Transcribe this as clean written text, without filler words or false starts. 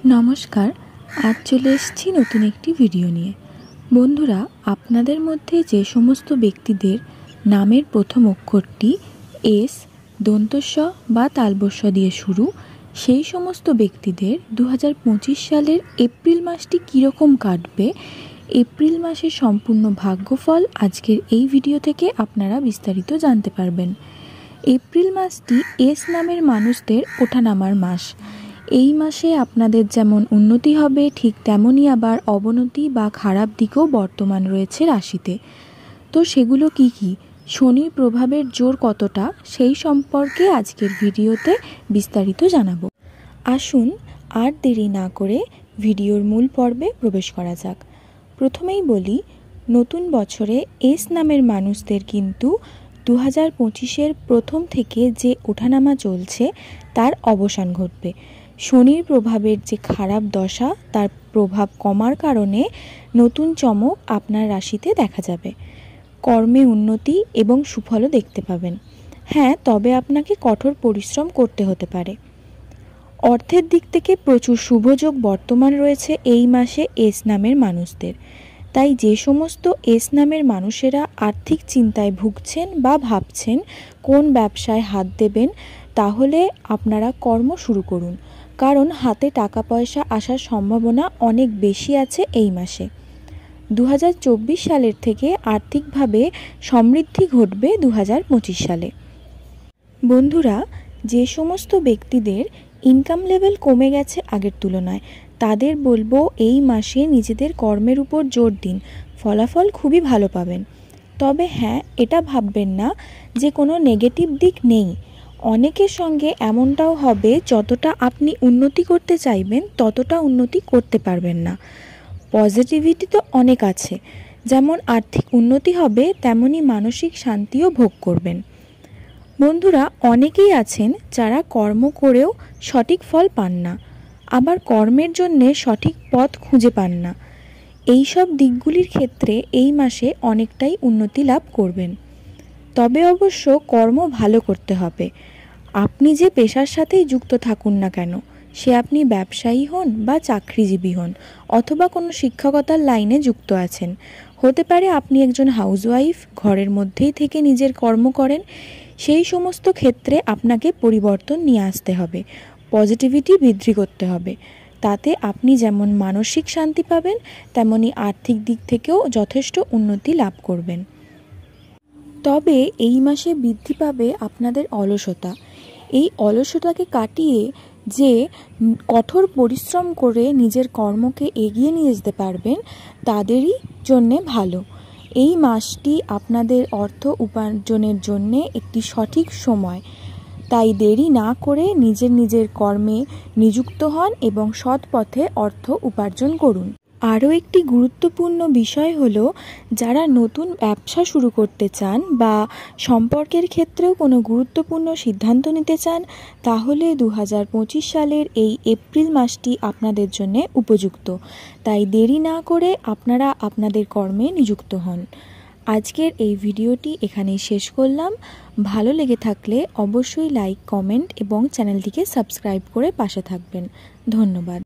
নমস্কার। আজ চলে এসেছি নতুন একটি ভিডিও নিয়ে। বন্ধুরা, আপনাদের মধ্যে যে সমস্ত ব্যক্তিদের নামের প্রথম অক্ষরটি এস, দন্তস্ব বা তালবস্য দিয়ে শুরু, সেই সমস্ত ব্যক্তিদের 2025 সালের এপ্রিল মাসটি কীরকম কাটবে, এপ্রিল মাসের সম্পূর্ণ ভাগ্যফল আজকের এই ভিডিও থেকে আপনারা বিস্তারিত জানতে পারবেন। এপ্রিল মাসটি এস নামের মানুষদের ওঠানামার মাস। এই মাসে আপনাদের যেমন উন্নতি হবে, ঠিক তেমনই আবার অবনতি বা খারাপ দিকও বর্তমান রয়েছে রাশিতে। তো সেগুলো কি কি, শনির প্রভাবের জোর কতটা, সেই সম্পর্কে আজকের ভিডিওতে বিস্তারিত জানাবো। আসুন আর দেরি না করে ভিডিওর মূল পর্বে প্রবেশ করা যাক। প্রথমেই বলি, নতুন বছরে এস নামের মানুষদের কিন্তু 2025-এর প্রথম থেকে যে ওঠানামা চলছে তার অবসান ঘটবে। শনির প্রভাবের যে খারাপ দশা, তার প্রভাব কমার কারণে নতুন চমক আপনার রাশিতে দেখা যাবে। কর্মে উন্নতি এবং সুফলও দেখতে পাবেন। হ্যাঁ, তবে আপনাকে কঠোর পরিশ্রম করতে হতে পারে। অর্থের দিক থেকে প্রচুর শুভযোগ বর্তমান রয়েছে এই মাসে এস নামের মানুষদের। তাই যে সমস্ত এস নামের মানুষেরা আর্থিক চিন্তায় ভুগছেন বা ভাবছেন কোন ব্যবসায় হাত দেবেন, তাহলে আপনারা কর্ম শুরু করুন, কারণ হাতে টাকা পয়সা আসার সম্ভাবনা অনেক বেশি আছে এই মাসে। 2024 সালের থেকে আর্থিকভাবে সমৃদ্ধি ঘটবে 2025 সালে। বন্ধুরা, যে সমস্ত ব্যক্তিদের ইনকাম লেভেল কমে গেছে আগের তুলনায়, তাদের বলবো এই মাসে নিজেদের কর্মের উপর জোর দিন, ফলাফল খুবই ভালো পাবেন। তবে হ্যাঁ, এটা ভাববেন না যে কোনো নেগেটিভ দিক নেই। অনেকের সঙ্গে এমনটাও হবে, যতটা আপনি উন্নতি করতে চাইবেন ততটা উন্নতি করতে পারবেন না। পজিটিভিটি তো অনেক আছে, যেমন আর্থিক উন্নতি হবে তেমনি মানসিক শান্তিও ভোগ করবেন। বন্ধুরা, অনেকেই আছেন যারা কর্ম করেও সঠিক ফল পান না, আবার কর্মের জন্যে সঠিক পথ খুঁজে পান না। এই সব দিকগুলির ক্ষেত্রে এই মাসে অনেকটাই উন্নতি লাভ করবেন। তবে অবশ্য কর্ম ভালো করতে হবে। আপনি যে পেশার সাথেই যুক্ত থাকুন না কেন, সে আপনি ব্যবসায়ী হন বা চাকরিজীবী হন, অথবা কোনো শিক্ষকতার লাইনে যুক্ত আছেন, হতে পারে আপনি একজন হাউসওয়াইফ, ঘরের মধ্যেই থেকে নিজের কর্ম করেন, সেই সমস্ত ক্ষেত্রে আপনাকে পরিবর্তন নিয়ে আসতে হবে, পজিটিভিটি বৃদ্ধি করতে হবে। তাতে আপনি যেমন মানসিক শান্তি পাবেন, তেমনি আর্থিক দিক থেকেও যথেষ্ট উন্নতি লাভ করবেন। তবে এই মাসে বৃদ্ধি পাবে আপনাদের অলসতা। এই অলসতাকে কাটিয়ে যে কঠোর পরিশ্রম করে নিজের কর্মকে এগিয়ে নিয়ে যেতে পারবেন, তাদেরই জন্যে ভালো। এই মাসটি আপনাদের অর্থ উপার্জনের জন্যে একটি সঠিক সময়। তাই দেরি না করে নিজের কর্মে নিযুক্ত হন এবং সৎ পথে অর্থ উপার্জন করুন। আরও একটি গুরুত্বপূর্ণ বিষয় হলো, যারা নতুন ব্যবসা শুরু করতে চান বা সম্পর্কের ক্ষেত্রেও কোনো গুরুত্বপূর্ণ সিদ্ধান্ত নিতে চান, তাহলে 2025 সালের এই এপ্রিল মাসটি আপনাদের জন্য উপযুক্ত। তাই দেরি না করে আপনারা আপনাদের কর্মে নিযুক্ত হন। আজকের এই ভিডিওটি এখানেই শেষ করলাম। ভালো লেগে থাকলে অবশ্যই লাইক, কমেন্ট এবং চ্যানেলটিকে সাবস্ক্রাইব করে পাশে থাকবেন। ধন্যবাদ।